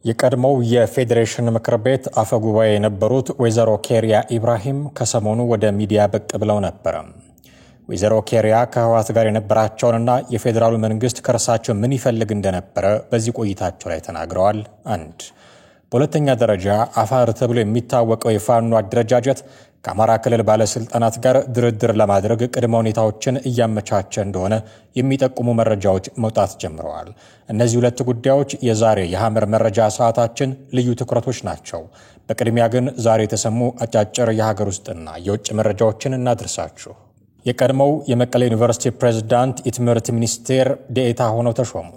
የቀድሞው የፌዴሬሽን ምክር ቤት አፈ ጉባኤ የነበሩት ወይዘሮ ኬሪያ ኢብራሂም ከሰሞኑ ወደ ሚዲያ ብቅ ብለው ነበር። ወይዘሮ ኬሪያ ከህወሓት ጋር የነበራቸውንና የፌዴራሉ መንግስት ከርሳቸው ምን ይፈልግ እንደነበረ በዚህ ቆይታቸው ላይ ተናግረዋል። አንድ በሁለተኛ ደረጃ አፋር ተብሎ የሚታወቀው የፋኖ አደረጃጀት ከአማራ ክልል ባለስልጣናት ጋር ድርድር ለማድረግ ቅድመ ሁኔታዎችን እያመቻቸ እንደሆነ የሚጠቁሙ መረጃዎች መውጣት ጀምረዋል። እነዚህ ሁለት ጉዳዮች የዛሬ የሐመር መረጃ ሰዓታችን ልዩ ትኩረቶች ናቸው። በቅድሚያ ግን ዛሬ የተሰሙ አጫጭር የሀገር ውስጥና የውጭ መረጃዎችን እናድርሳችሁ። የቀድሞው የመቀሌ ዩኒቨርሲቲ ፕሬዝዳንት የትምህርት ሚኒስቴር ዴኤታ ሆነው ተሾሙ።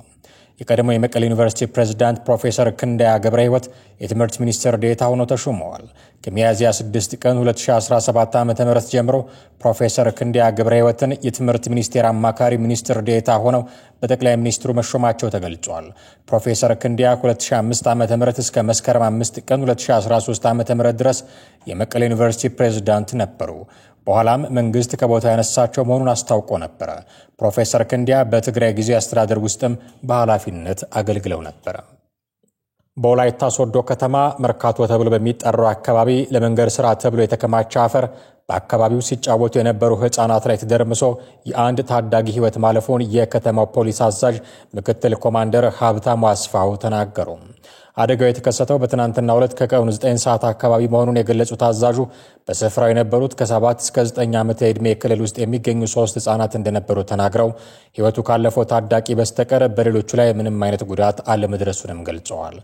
የቀድሞው የመቀሌ ዩኒቨርሲቲ ፕሬዝዳንት ፕሮፌሰር ክንደያ ገብረሕይወት የትምህርት ሚኒስቴር ዴኤታ ሆነው ተሾመዋል። ከሚያዝያ 6 ቀን 2017 ዓ.ም ጀምሮ ፕሮፌሰር ክንደያ ገብረሕይወትን የትምህርት ሚኒስቴር አማካሪ ሚኒስትር ዴኤታ ሆነው በጠቅላይ ሚኒስትሩ መሾማቸው ተገልጿል። ፕሮፌሰር ክንደያ 2005 ዓ.ም እስከ መስከረም 5 ቀን 2013 ዓ.ም ድረስ የመቀሌ ዩኒቨርሲቲ ፕሬዝዳንት ነበሩ። በኋላም መንግስት ከቦታ ያነሳቸው መሆኑን አስታውቆ ነበር። ፕሮፌሰር ክንደያ በትግራይ ጊዜያዊ አስተዳደር ውስጥም በኃላፊነት አገልግለው ነበር። በወላይታ ሶዶ ከተማ መርካቶ ተብሎ በሚጠራው አካባቢ ለመንገድ ስራ ተብሎ የተከማቸ አፈር በአካባቢው ሲጫወቱ የነበሩ ህፃናት ላይ ተደርምሶ የአንድ ታዳጊ ህይወት ማለፉን የከተማው ፖሊስ አዛዥ ምክትል ኮማንደር ሀብታሙ አስፋው ተናገሩ። አደጋው የተከሰተው በትናንትናው ዕለት ከቀኑ 9 ሰዓት አካባቢ መሆኑን የገለጹት አዛዡ በስፍራው የነበሩት ከ7 እስከ 9 ዓመት የዕድሜ ክልል ውስጥ የሚገኙ 3 ህፃናት እንደነበሩ ተናግረው ህይወቱ ካለፈው ታዳጊ በስተቀር በሌሎቹ ላይ ምንም አይነት ጉዳት አለመድረሱንም ገልጸዋል።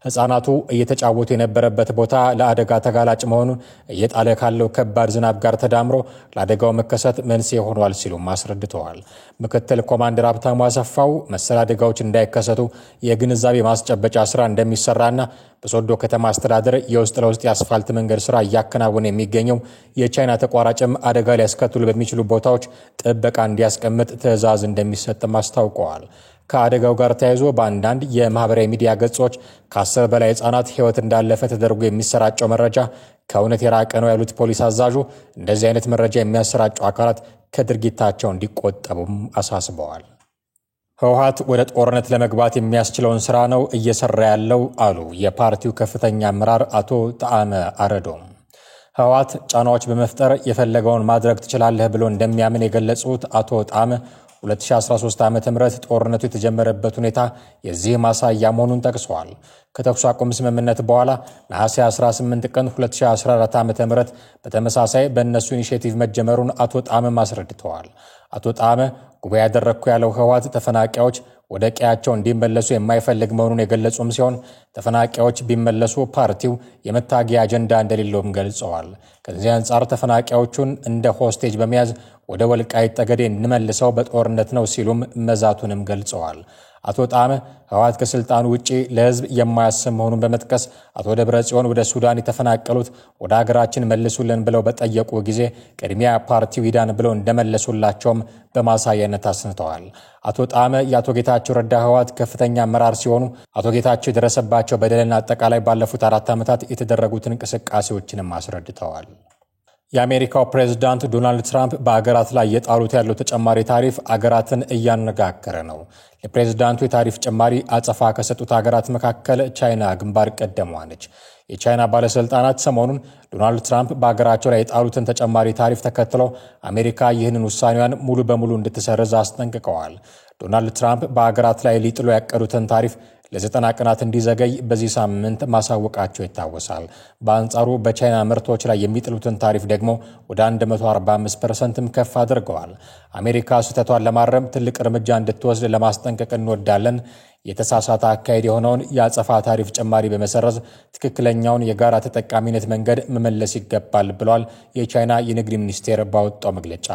ህፃናቱ እየተጫወቱ የነበረበት ቦታ ለአደጋ ተጋላጭ መሆኑን እየጣለ ካለው ከባድ ዝናብ ጋር ተዳምሮ ለአደጋው መከሰት መንስኤ ሆኗል ሲሉም አስረድተዋል። ምክትል ኮማንደር ሀብታሙ አሰፋው መሰል አደጋዎች እንዳይከሰቱ የግንዛቤ ማስጨበጫ ስራ እንደሚሰራና በሶዶ ከተማ አስተዳደር የውስጥ ለውስጥ የአስፋልት መንገድ ስራ እያከናወነ የሚገኘው የቻይና ተቋራጭም አደጋ ሊያስከትሉ በሚችሉ ቦታዎች ጥበቃ እንዲያስቀምጥ ትዕዛዝ እንደሚሰጥም አስታውቀዋል። ከአደጋው ጋር ተያይዞ በአንዳንድ የማህበራዊ ሚዲያ ገጾች ከ10 በላይ ህፃናት ህይወት እንዳለፈ ተደርጎ የሚሰራጨው መረጃ ከእውነት የራቀ ነው ያሉት ፖሊስ አዛዡ እንደዚህ አይነት መረጃ የሚያሰራጩ አካላት ከድርጊታቸው እንዲቆጠቡም አሳስበዋል። ህወሓት ወደ ጦርነት ለመግባት የሚያስችለውን ስራ ነው እየሰራ ያለው አሉ የፓርቲው ከፍተኛ አመራር አቶ ጣዕመ አረዶም። ህወሓት ጫናዎች በመፍጠር የፈለገውን ማድረግ ትችላለህ ብሎ እንደሚያምን የገለጹት አቶ ጣዕመ 2013 ዓ.ም ጦርነቱ የተጀመረበት ሁኔታ የዚህ ማሳያ መሆኑን ጠቅሰዋል። ከተኩስ አቁም ስምምነት በኋላ ነሐሴ 18 ቀን 2014 ዓ.ም በተመሳሳይ በእነሱ ኢኒሼቲቭ መጀመሩን አቶ ጣዕመ አስረድተዋል። አቶ ጣዕመ ጉባኤ ያደረግኩ ያለው ህወሓት ተፈናቃዮች ወደ ቀያቸው እንዲመለሱ የማይፈልግ መሆኑን የገለጹም ሲሆን ተፈናቃዮች ቢመለሱ ፓርቲው የመታገያ አጀንዳ እንደሌለውም ገልጸዋል። ከዚህ አንጻር ተፈናቃዮቹን እንደ ሆስቴጅ በመያዝ ወደ ወልቃይት ጠገዴ እንመልሰው በጦርነት ነው ሲሉም መዛቱንም ገልጸዋል። አቶ ጣዕመ ህወሓት ከስልጣኑ ውጪ ለህዝብ የማያስብ መሆኑን በመጥቀስ አቶ ደብረጽዮን ወደ ሱዳን የተፈናቀሉት ወደ ሀገራችን መልሱልን ብለው በጠየቁ ጊዜ ቅድሚያ ፓርቲው ይዳን ብለው እንደመለሱላቸውም በማሳያነት አስንተዋል። አቶ ጣዕመ የአቶ ጌታቸው ረዳ ህወሓት ከፍተኛ አመራር ሲሆኑ አቶ ጌታቸው የደረሰባቸው በደልና አጠቃላይ ባለፉት 4 ዓመታት የተደረጉትን እንቅስቃሴዎችንም አስረድተዋል። የአሜሪካው ፕሬዝዳንት ዶናልድ ትራምፕ በአገራት ላይ የጣሉት ያለው ተጨማሪ ታሪፍ አገራትን እያነጋገረ ነው። የፕሬዝዳንቱ የታሪፍ ጭማሪ አጸፋ ከሰጡት አገራት መካከል ቻይና ግንባር ቀደሟ ነች። የቻይና ባለስልጣናት ሰሞኑን ዶናልድ ትራምፕ በአገራቸው ላይ የጣሉትን ተጨማሪ ታሪፍ ተከትለው አሜሪካ ይህንን ውሳኔዋን ሙሉ በሙሉ እንድትሰርዝ አስጠንቅቀዋል። ዶናልድ ትራምፕ በአገራት ላይ ሊጥሉ ያቀዱትን ታሪፍ ለ90 ቀናት እንዲዘገይ በዚህ ሳምንት ማሳወቃቸው ይታወሳል። በአንጻሩ በቻይና ምርቶች ላይ የሚጥሉትን ታሪፍ ደግሞ ወደ 145% ከፍ አድርገዋል። አሜሪካ ስህተቷን ለማረም ትልቅ እርምጃ እንድትወስድ ለማስጠንቀቅ እንወዳለን። የተሳሳተ አካሄድ የሆነውን የአጸፋ ታሪፍ ጭማሪ በመሰረዝ ትክክለኛውን የጋራ ተጠቃሚነት መንገድ መመለስ ይገባል ብሏል የቻይና የንግድ ሚኒስቴር ባወጣው መግለጫ።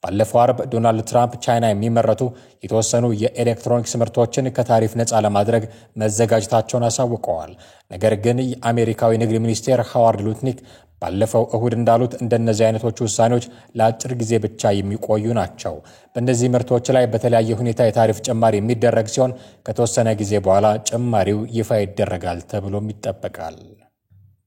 ባለፈው አርብ ዶናልድ ትራምፕ ቻይና የሚመረቱ የተወሰኑ የኤሌክትሮኒክስ ምርቶችን ከታሪፍ ነፃ ለማድረግ መዘጋጀታቸውን አሳውቀዋል። ነገር ግን የአሜሪካዊ ንግድ ሚኒስቴር ሃዋርድ ሉትኒክ ባለፈው እሁድ እንዳሉት እንደነዚህ አይነቶቹ ውሳኔዎች ለአጭር ጊዜ ብቻ የሚቆዩ ናቸው። በእነዚህ ምርቶች ላይ በተለያየ ሁኔታ የታሪፍ ጭማሪ የሚደረግ ሲሆን ከተወሰነ ጊዜ በኋላ ጭማሪው ይፋ ይደረጋል ተብሎም ይጠበቃል።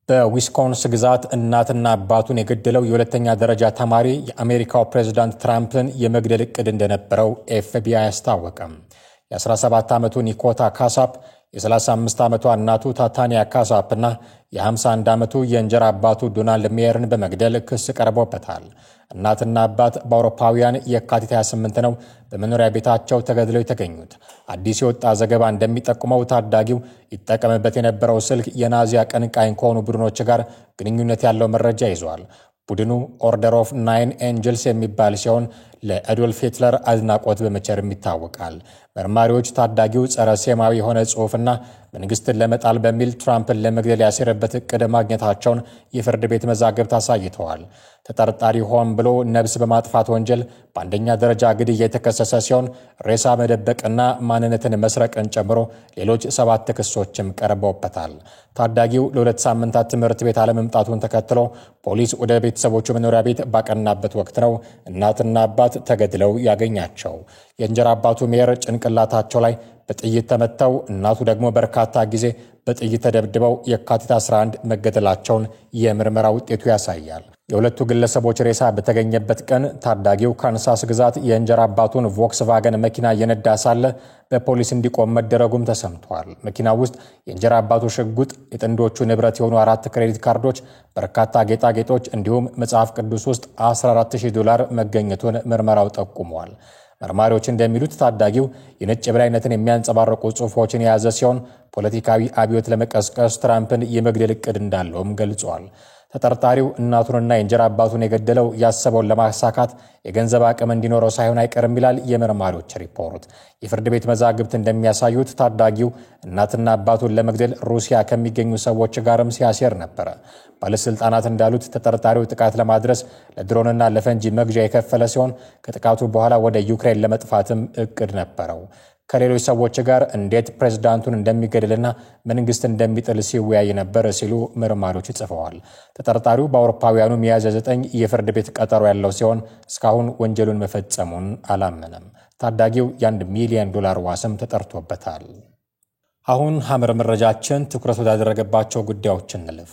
በዊስኮንስ ግዛት እናትና አባቱን የገደለው የሁለተኛ ደረጃ ተማሪ የአሜሪካው ፕሬዝዳንት ትራምፕን የመግደል እቅድ እንደነበረው ኤፍቢአይ አስታወቀ። የ17 ዓመቱ ኒኮታ ካሳፕ የ35 ዓመቷ እናቱ ታታኒያ ካሳፕና የ51 ዓመቱ የእንጀራ አባቱ ዶናልድ ሜየርን በመግደል ክስ ቀርቦበታል። እናትና አባት በአውሮፓውያን የካቲት 28 ነው በመኖሪያ ቤታቸው ተገድለው የተገኙት። አዲስ የወጣ ዘገባ እንደሚጠቁመው ታዳጊው ይጠቀምበት የነበረው ስልክ የናዚ አቀንቃኝ ከሆኑ ቡድኖች ጋር ግንኙነት ያለው መረጃ ይዟል። ቡድኑ ኦርደር ኦፍ ናይን ኤንጀልስ የሚባል ሲሆን ለአዶልፍ ሂትለር አድናቆት በመቸርም ይታወቃል። መርማሪዎች ታዳጊው ጸረ ሴማዊ የሆነ ጽሑፍና መንግስትን ለመጣል በሚል ትራምፕን ለመግደል ያሴረበት እቅድ ማግኘታቸውን የፍርድ ቤት መዛግብት አሳይተዋል። ተጠርጣሪ ሆን ብሎ ነብስ በማጥፋት ወንጀል በአንደኛ ደረጃ ግድያ የተከሰሰ ሲሆን ሬሳ መደበቅና ማንነትን መስረቅን ጨምሮ ሌሎች 7 ክሶችም ቀርበውበታል። ታዳጊው ለ2 ሳምንታት ትምህርት ቤት አለመምጣቱን ተከትሎ ፖሊስ ወደ ቤተሰቦቹ መኖሪያ ቤት ባቀናበት ወቅት ነው እናትና አባት ተገድለው ያገኛቸው። የእንጀራ አባቱ ሜየር ጭንቅላታቸው ላይ በጥይት ተመተው እናቱ ደግሞ በርካታ ጊዜ በጥይት ተደብድበው የካቲት 11 መገደላቸውን የምርመራ ውጤቱ ያሳያል። የሁለቱ ግለሰቦች ሬሳ በተገኘበት ቀን ታዳጊው ካንሳስ ግዛት የእንጀራ አባቱን ቮክስቫገን መኪና እየነዳ ሳለ በፖሊስ እንዲቆም መደረጉም ተሰምቷል። መኪናው ውስጥ የእንጀራ አባቱ ሽጉጥ፣ የጥንዶቹ ንብረት የሆኑ 4 ክሬዲት ካርዶች፣ በርካታ ጌጣጌጦች እንዲሁም መጽሐፍ ቅዱስ ውስጥ $14,000 መገኘቱን ምርመራው ጠቁሟል። መርማሪዎች እንደሚሉት ታዳጊው የነጭ የበላይነትን የሚያንጸባርቁ ጽሑፎችን የያዘ ሲሆን ፖለቲካዊ አብዮት ለመቀስቀስ ትራምፕን የመግደል ዕቅድ እንዳለውም ገልጿል። ተጠርጣሪው እናቱንና የእንጀራ አባቱን የገደለው ያሰበውን ለማሳካት የገንዘብ አቅም እንዲኖረው ሳይሆን አይቀርም ይላል የመርማሪዎች ሪፖርት። የፍርድ ቤት መዛግብት እንደሚያሳዩት ታዳጊው እናትና አባቱን ለመግደል ሩሲያ ከሚገኙ ሰዎች ጋርም ሲያሴር ነበረ። ባለስልጣናት እንዳሉት ተጠርጣሪው ጥቃት ለማድረስ ለድሮንና ለፈንጂ መግዣ የከፈለ ሲሆን ከጥቃቱ በኋላ ወደ ዩክሬን ለመጥፋትም እቅድ ነበረው። ከሌሎች ሰዎች ጋር እንዴት ፕሬዝዳንቱን እንደሚገድልና መንግስት እንደሚጥል ሲወያይ ነበር ሲሉ መርማሪዎች ጽፈዋል። ተጠርጣሪው በአውሮፓውያኑ ሚያዝያ 9 የፍርድ ቤት ቀጠሮ ያለው ሲሆን እስካሁን ወንጀሉን መፈጸሙን አላመነም። ታዳጊው $1 ሚሊዮን ዋስም ተጠርቶበታል። አሁን ሐመር መረጃችን ትኩረት ወዳደረገባቸው ጉዳዮች እንለፍ።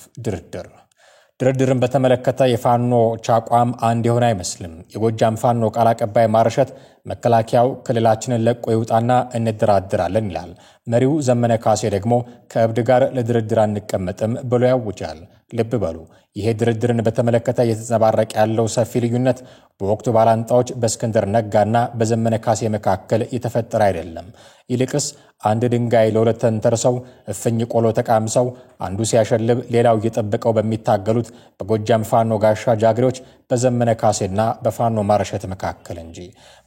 ድርድርን በተመለከተ የፋኖች አቋም አንድ የሆነ አይመስልም። የጎጃም ፋኖ ቃል አቀባይ ማርሸት መከላከያው ክልላችንን ለቆ ይውጣና እንደራደራለን ይላል። መሪው ዘመነ ካሴ ደግሞ ከእብድ ጋር ለድርድር አንቀመጥም ብሎ ያውጃል። ልብ በሉ፣ ይሄ ድርድርን በተመለከተ እየተንጸባረቀ ያለው ሰፊ ልዩነት በወቅቱ ባላንጣዎች በእስክንድር ነጋና በዘመነ ካሴ መካከል የተፈጠረ አይደለም። ይልቅስ አንድ ድንጋይ ለሁለት ተንተርሰው እፍኝ ቆሎ ተቃምሰው አንዱ ሲያሸልብ ሌላው እየጠበቀው በሚታገሉት በጎጃም ፋኖ ጋሻ ጃግሬዎች በዘመነ ካሴና በፋኖ ማርሸት መካከል እንጂ።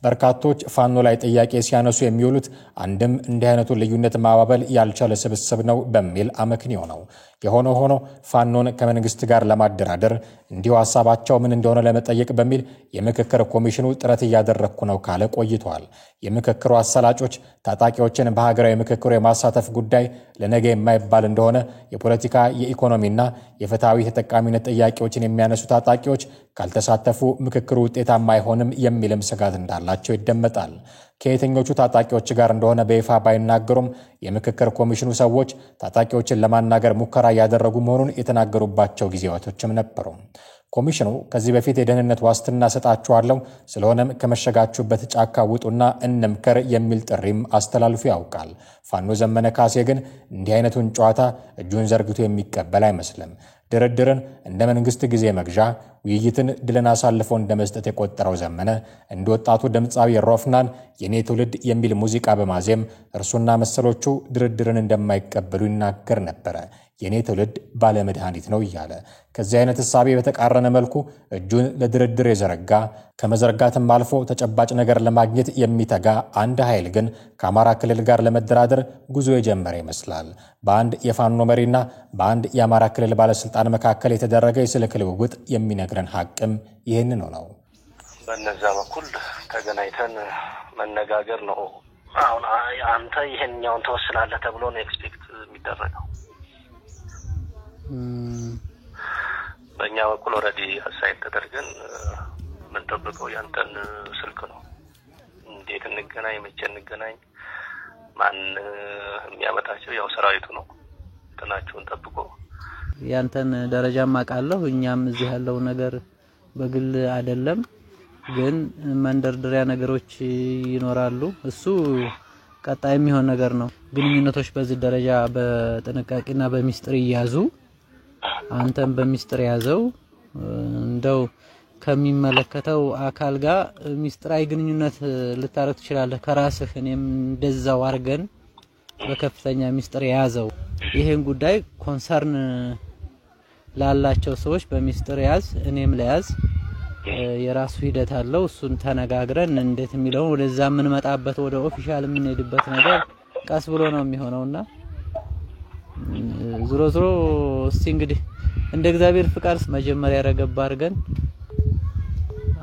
በርካቶች ፋኖ ላይ ጥያቄ ሲያነሱ የሚውሉት አንድም እንዲህ አይነቱ ልዩነት ማባበል ያልቻለ ስብስብ ነው በሚል አመክንዮ ነው። የሆነ ሆኖ ፋኖን ከመንግስት ጋር ለማደራደር እንዲሁ ሐሳባቸው ምን እንደሆነ ለመጠየቅ በሚል የምክክር ኮሚሽኑ ጥረት እያደረኩ ነው ካለ ቆይቷል። የምክክሩ አሰላጮች ታጣቂዎችን በሀገራዊ ምክክሩ የማሳተፍ ጉዳይ ለነገ የማይባል እንደሆነ የፖለቲካ የኢኮኖሚና የፍትሃዊ ተጠቃሚነት ጥያቄዎችን የሚያነሱ ታጣቂዎች ካልተሳተፉ ምክክሩ ውጤታማ አይሆንም የሚልም ስጋት እንዳላቸው ይደመጣል። ከየትኞቹ ታጣቂዎች ጋር እንደሆነ በይፋ ባይናገሩም የምክክር ኮሚሽኑ ሰዎች ታጣቂዎችን ለማናገር ሙከራ ያደረጉ መሆኑን የተናገሩባቸው ጊዜያቶችም ነበሩ። ኮሚሽኑ ከዚህ በፊት የደህንነት ዋስትና ሰጣችኋለሁ፣ ስለሆነም ከመሸጋችሁበት ጫካ ውጡና እንምከር የሚል ጥሪም አስተላልፎ ያውቃል። ፋኖ ዘመነ ካሴ ግን እንዲህ አይነቱን ጨዋታ እጁን ዘርግቶ የሚቀበል አይመስልም። ድርድርን እንደ መንግስት ጊዜ መግዣ፣ ውይይትን ድልን አሳልፎ እንደ መስጠት የቆጠረው ዘመነ እንደ ወጣቱ ድምፃዊ ሮፍናን የኔ ትውልድ የሚል ሙዚቃ በማዜም እርሱና መሰሎቹ ድርድርን እንደማይቀበሉ ይናገር ነበረ። የኔ ትውልድ ባለመድኃኒት ነው እያለ ከዚህ አይነት ሐሳብ በተቃረነ መልኩ እጁን ለድርድር የዘረጋ ከመዘርጋትም አልፎ ተጨባጭ ነገር ለማግኘት የሚተጋ አንድ ኃይል ግን ከአማራ ክልል ጋር ለመደራደር ጉዞ የጀመረ ይመስላል። በአንድ የፋኖ መሪና በአንድ የአማራ ክልል ባለስልጣን መካከል የተደረገ የስልክ ልውውጥ የሚነግረን ሐቅም ይህንን ነው። በነዛ በኩል ተገናኝተን መነጋገር ነው። አሁን አንተ ይሄንኛውን ተወስናለህ ተብሎ ነው ኤክስፔክት የሚደረገው። በእኛ በኩል ኦልሬዲ አሳይን ተደርገን የምንጠብቀው ያንተን ስልክ ነው። እንዴት እንገናኝ፣ መቼ እንገናኝ፣ ማን የሚያመጣቸው ያው ሰራዊቱ ነው። እንትናቸውን ጠብቆ ያንተን ደረጃም አውቃለሁ። እኛም እዚህ ያለው ነገር በግል አይደለም፣ ግን መንደርደሪያ ነገሮች ይኖራሉ። እሱ ቀጣይ የሚሆን ነገር ነው ግንኙነቶች በዚህ ደረጃ በጥንቃቄና በሚስጥር ይያዙ አንተም በሚስጥር ያዘው እንደው ከሚመለከተው አካል ጋር ሚስጥራዊ ግንኙነት ልታረግ ትችላለህ ከራስህ እኔም እንደዛው አርገን በከፍተኛ ሚስጥር ያዘው ይሄን ጉዳይ ኮንሰርን ላላቸው ሰዎች በሚስጥር ያዝ እኔም ለያዝ የራሱ ሂደት አለው እሱን ተነጋግረን እንዴት የሚለው ወደዛ ምን መጣበት ወደ ኦፊሻል ምን ሄድበት ነገር ቀስ ብሎ ነው የሚሆነውና ዝሮ እስቲ እንግዲህ እንደ እግዚአብሔር ፍቃድ መጀመሪያ ረገብ አድርገን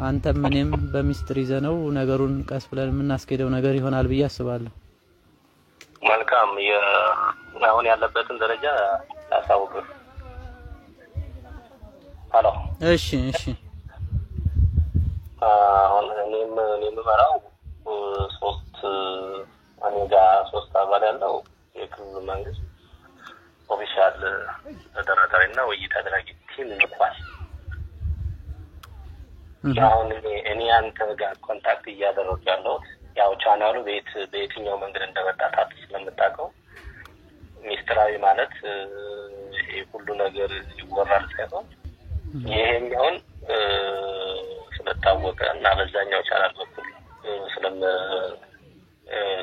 አንተም እኔም በሚስጥር ይዘነው ነገሩን ቀስ ብለን የምናስኬደው ነገር ይሆናል ብዬ አስባለሁ መልካም አሁን ያለበትን ደረጃ አሳውቁ ሃሎ እሺ አሁን እኔም መራው ሶስት አባል ያለው የክልሉ መንግስት ኦፊሻል ተደራዳሪና ውይይት አድራጊ ቲም ልኳል አሁን እኔ አንተ ጋር ኮንታክት እያደረኩ ያለው ያው ቻናሉ በየትኛው መንገድ እንደመጣጣት ስለምታውቀው ሚስጥራዊ ማለት ይሄ ሁሉ ነገር ይወራል ሳይሆን ይሄኛውን ስለታወቀ እና በዛኛው ቻናል በኩል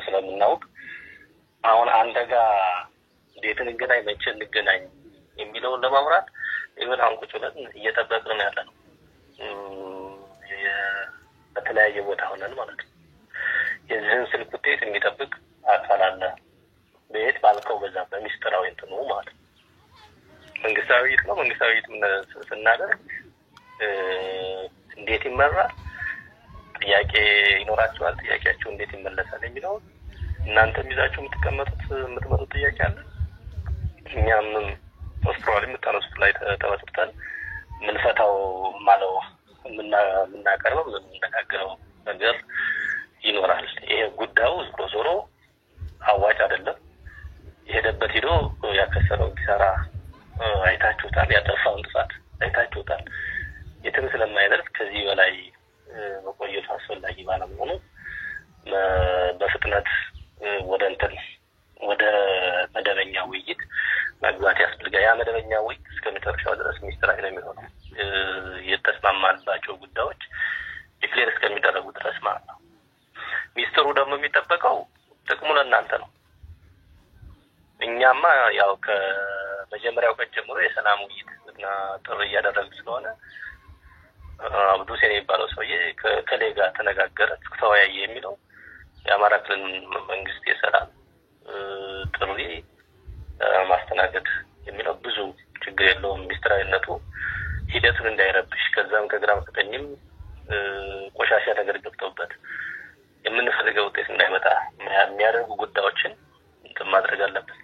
ስለምናውቅ አሁን አንተ ጋር እንዴት እንገናኝ መቼ እንገናኝ የሚለውን ለማውራት ይሁን አንቁ ብለን እየተጠበቅን ያለነው በተለያየ ቦታ ሆነን ማለት ነው የዚህን ስልክ ውጤት የሚጠብቅ አካል አለ ቤት ባልከው በዛ በሚስጥራዊ እንትኑ ማለት መንግስታዊ ስናደርግ እንዴት ይመራል ጥያቄ ይኖራቸዋል ጥያቄያቸው እንዴት ይመለሳል የሚለው እናንተ ይዛችሁ የምትመጡት ጥያቄ አለ እኛም ፖስትሮሊ የምታነሱት ላይ ተወጥተን ምን ፈታው ማለው ምናቀርበው ምንነጋገረው ነገር ይኖራል ይሄ ጉዳዩ ዞሮ አዋጭ አይደለም የሄደበት ሄዶ ያከሰረው ኪሳራ አይታችሁታል ያጠፋውን ጥፋት አይታችሁታል የትም ስለማይደርስ ከዚህ በላይ መቆየት አስፈላጊ ባለመሆኑ በፍጥነት ወደ መደበኛ ውይይት መግባት ያስፈልጋል ያ መደበኛ ውይይት እስከመጨረሻው ድረስ ሚስጥራዊ ነው የሚሆነው የተስማማባቸው ጉዳዮች ዲክሌር እስከሚደረጉ ድረስ ማለት ነው ሚስጥሩ ደግሞ የሚጠበቀው ጥቅሙ ለእናንተ ነው እኛማ ያው ከመጀመሪያው ቀን ጀምሮ የሰላም ውይይትና ጥሪ እያደረግን ስለሆነ አብዱ ሰኔ ይባላል ሰውዬ ከሌጋ ተነጋገረ ተወያየ የሚለው የአማራ ክልል መንግስት የሰላም ጥሪ ማስተናገድ የሚለው ብዙ ችግር የለውም ሚስጥራዊነቱ ሂደቱን እንዳይረብሽ ከዛም ከግራም ከቀኝም ቆሻሻ ነገር ገብቶበት የምንፈልገው ውጤት እንዳይመጣ የሚያደርጉ ጉዳዮችን ማድረግ አለበት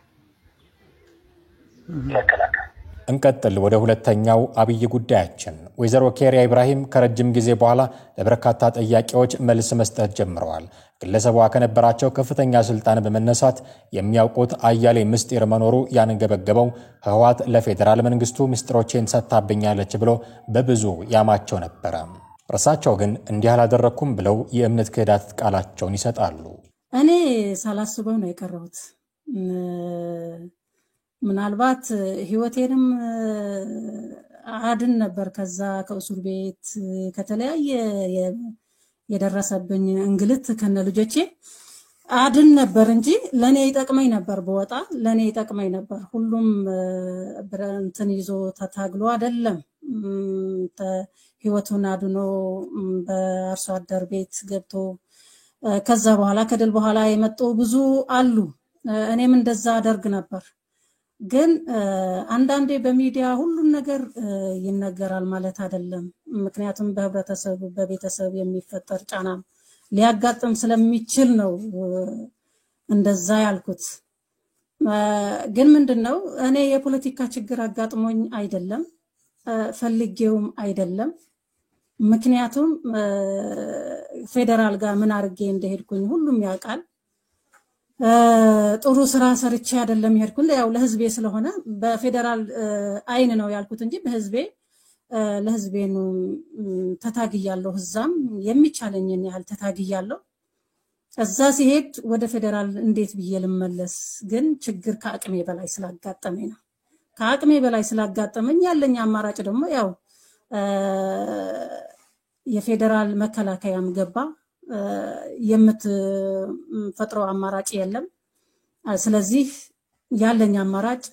መከላከል እንቀጥል ወደ ሁለተኛው አብይ ጉዳያችን ወይዘሮ ኬሪያ ኢብራሂም ከረጅም ጊዜ በኋላ ለበርካታ ጥያቄዎች መልስ መስጠት ጀምረዋል ግለሰቧ ከነበራቸው ከፍተኛ ስልጣን በመነሳት የሚያውቁት አያሌ ምስጢር መኖሩ ያንገበገበው ህወሓት ለፌደራል መንግስቱ ምስጢሮችን ሰጣብኛለች ብሎ በብዙ ያማቸው ነበር ራሳቸው ግን እንዲህ አላደረኩም ብለው የእምነት ክህደት ቃላቸውን ይሰጣሉ እኔ ሳላስበው ነው የቀረሁት ምናልባት ህይወቴንም አድን ነበር ከዛ ከኡሱር ቤት ከተለያየ የደረሰብኝ እንግልት ከነ ልጆቼ አድን ነበር እንጂ ለኔ ይጠቅመኝ ነበር በወጣ ለኔ ይጠቅመኝ ነበር ሁሉም ብረንትን ይዞ ተታግሎ አይደለም ህይወቱን አድኖ በአርሶ አደር ቤት ገብቶ ከዛ በኋላ ከድል በኋላ የመጡ ብዙ አሉ እኔም እንደዛ አደርግ ነበር ግን አንዳንዴ በሚዲያ ሁሉን ነገር ይነገራል ማለት አይደለም ምክንያቱም በህብረተሰብ በቤተሰብ የሚፈጠር ጫና ሊያጋጥም ስለሚችል ነው እንደዛ ያልኩት ግን ምንድነው እኔ የፖለቲካ ችግር አጋጥሞኝ አይደለም ፈልጌውም አይደለም ምክንያቱም ፌደራል ጋር ምን አርጌ እንደሄድኩኝ ሁሉም ያውቃል ጥሩ ስራ ሰርቼ አይደለም ይሄድኩኝ ያው ለህዝቤ ስለሆነ በፌደራል አይን ነው ያልኩት እንጂ በህዝቤ ለህዝቤ ነው ተታግያለሁ ህዛም የሚቻለኝን ያህል ተታግያለሁ እዛ ሲሄድ ወደ ፌደራል እንዴት ብዬ ልመለስ ግን ችግር ከአቅሜ በላይ ስላጋጠመኝ ነው ከአቅሜ በላይ ስላጋጠመኝ ያለኝ አማራጭ ደግሞ ያው የፌደራል መከላከያም ገባ የምትፈጥረው አማራጭ የለም ስለዚህ ያለኝ አማራጭ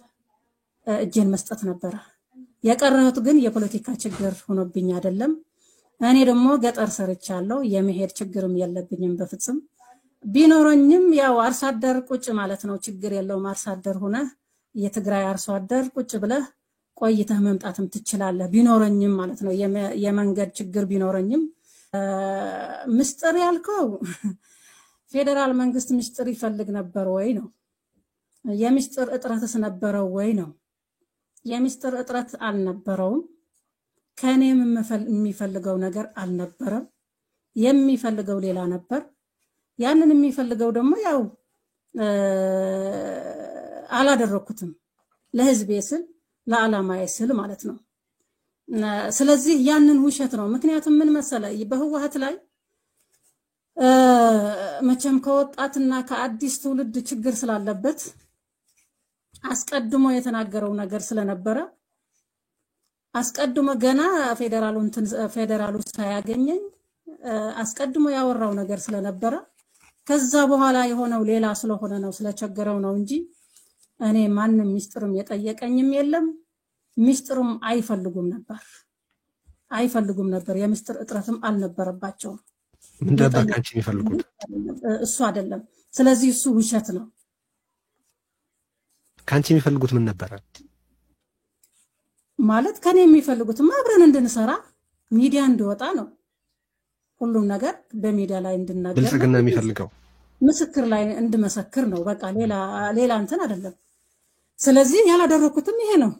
እጄን መስጠት ነበር የቀረሁት ግን የፖለቲካ ችግር ሆኖብኝ አይደለም እኔ ደግሞ ገጠር ሰርቻለሁ የመሄድ ችግርም የለብኝም በፍጹም ቢኖርኝም ያው አርሶ አደር ቁጭ ማለት ነው ችግር የለውም አርሶ አደር ሆነ የትግራይ አርሶ አደር ቁጭ ብለህ ቆይተህ መምጣትም ትችላለህ ቢኖርኝም ማለት ነው የመንገድ ችግር ቢኖርኝም ምስጥር ያልከው ፌደራል መንግስት ምስጥር ይፈልግ ነበር ወይ ነው የምስጥር እጥረትስ ነበረው ወይ ነው የምስጥር እጥረት አልነበረውም ከኔም የሚፈልገው ነገር አልነበረም የሚፈልገው ሌላ ነበር ያንን የሚፈልገው ደግሞ ያው አላደረኩትም ለህዝቤ ስል ለዓላማዬ ስል ማለት ነው ስለዚህ ያንን ውሸት ነው ምክንያቱም ምን መሰለ በህወሓት ላይ መቼም ከወጣትና ከአዲስ ትውልድ ችግር ስላለበት አስቀድሞ የተናገረው ነገር ስለነበረ አስቀድሞ ገና ፌደራሉ ሳያገኘኝ አስቀድሞ ያወራው ነገር ስለነበረ ከዛ በኋላ የሆነው ሌላ ስለሆነ ነው ስለቸገረው ነው እንጂ እኔ ማንንም ሚስጥርም የጠየቀኝም የለም ሚስጥርም አይፈልጉም ነበር የሚስጥር እጥረትም አልነበረባቸው ምን ነበር ካንቺ የሚፈልጉት እሱ አይደለም ስለዚህ እሱ ውሸት ነው ካንቺ የሚፈልጉት ምን ነበር ማለት ከኔ የሚፈልጉት አብረን እንድንሰራ ሚዲያ እንድወጣ ነው ሁሉም ነገር በሚዲያ ላይ እንድናገር ብልጽግና የሚፈልገው ምስክር ላይ እንድመሰክር ነው በቃ ሌላ እንትን አይደለም ስለዚህ ያላደረኩትም ይሄ ነው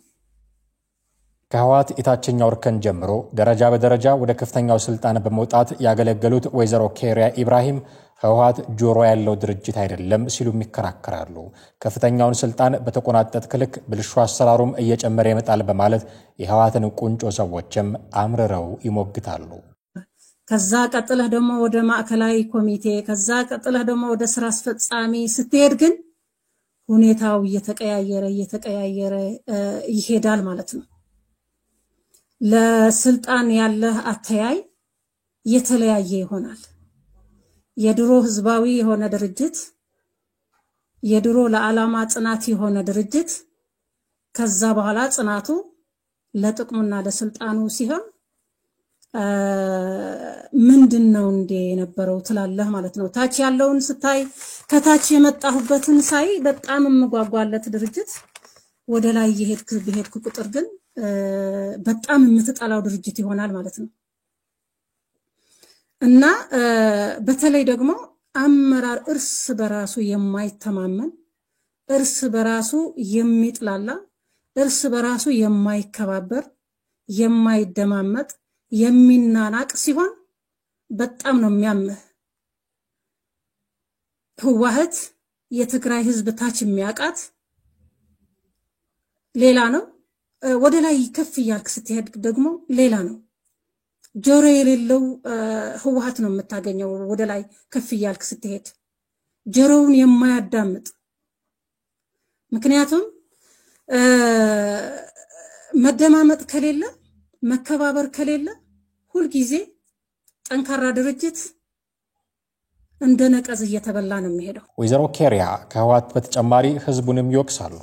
ከህወሓት የታችኛው እርከን ጀምሮ ደረጃ በደረጃ ወደ ከፍተኛው ስልጣን በመውጣት ያገለገሉት ወይዘሮ ኬሪያ ኢብራሂም ህወሓት ጆሮ ያለው ድርጅት አይደለም ሲሉ ይከራከራሉ ከፍተኛውን ስልጣን በተቆናጠጥ ክልክ ብልሹ አሰራሩም እየጨመረ ይመጣል በማለት የህወሓትን ቁንጮ ሰዎችም አምርረው ይሞግታሉ ከዛ ቀጥለህ ደግሞ ወደ ማዕከላዊ ኮሚቴ ከዛ ቀጥለህ ደግሞ ወደ ስራ አስፈጻሚ ስትሄድ ግን ሁኔታው እየተቀያየረ ይሄዳል ማለት ነው ለስልጣን ያለህ አተያይ የተለያየ ይሆናል የድሮ ህዝባዊ የሆነ ድርጅት የድሮ ለዓላማ ጽናት የሆነ ድርጅት ከዛ በኋላ ጽናቱ ለጥቅሙና ለስልጣኑ ሲሆን ምንድነው እንደ የነበረው ትላለህ ማለት ነው ታች ያለውን ስታይ ከታች የመጣሁበትን ሳይ በጣም የምጓጓለት ድርጅት ወደ ላይ በሄድኩ ቁጥር ግን በጣም የምትጠላው ድርጅት ይሆናል ማለት ነው እና በተለይ ደግሞ አመራር እርስ በራሱ የማይተማመን እርስ በራሱ የሚጥላላ እርስ በራሱ የማይከባበር የማይደማመጥ የሚናናቅ ሲሆን በጣም ነው የሚያምህ ህወሓት የትግራይ ህዝብ ታች የሚያቃት ሌላ ነው ወደ ላይ ከፍ ያልክ ስትሄድ ደግሞ ሌላ ነው ጆሮ የሌለው ህወሓት ነው የምታገኘው ወደ ላይ ከፍ ያልክ ስትሄድ ጆሮውን የማያዳምጥ ምክንያቱም መደማመጥ ከሌለ መከባበር ከሌለ ሁሉ ጊዜ ጠንካራ ድርጅት እንደ ነቀዝ እየተበላ ነው የሚሄደው ወይዘሮ ኬሪያ ከህወሓት በተጨማሪ ህዝቡንም ይወቅሳሉ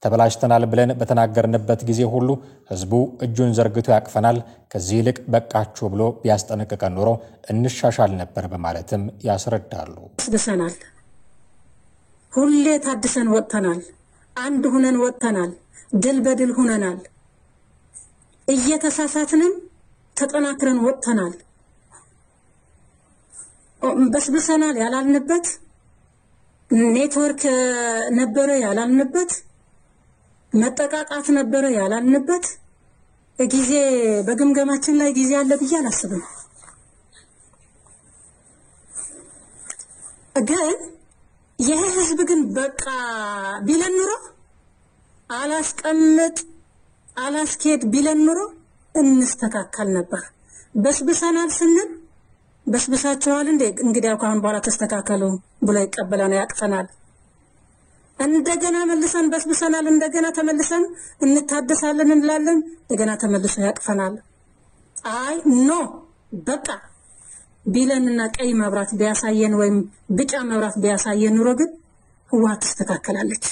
ተበላሽተናል ብለን በተናገርንበት ጊዜ ሁሉ ህዝቡ እጁን ዘርግቶ ያቅፈናል ከዚህ ይልቅ በቃችሁ ብሎ ቢያስጠነቅቀን ኖሮ እንሻሻል ነበር በማለትም ያስረዳሉ ተስበሰናል ሁሌ ታድሰን ወጥተናል አንድ ሆነን ወጥተናል ድል በድል ሆነናል እየተሳሳትንም ተጠናክረን ወጥተናል በስብሰናል ያላልንበት ኔትወርክ ነበረ ያላልንበት መጠቃቃት ነበረ ያላልንበት ጊዜ በግምገማችን ላይ ጊዜ አለ ብዬ አላስብም ግን ይሄ ህዝብ ግን በቃ ቢለን ኑሮ አላስኬድ ቢለን ኑሮ እንስተካከል ነበር በስብሰናል ስንል በስብሳቸዋል እንዴ እንግዲህ አሁን በኋላ ተስተካከሉ ብሎ ይቀበላና ያቅፈናል እንደገና መልሰን በስብሰናል እንደገና ተመልሰን እንታደሳለን እንላለን እንደገና ተመልሶ ያቅፈናል አይ ኖ በቃ ቢለንና ቀይ መብራት ቢያሳየን ወይም ብጫ መብራት ቢያሳየን ኑሮ ግን ህወሓት ተስተካከላለች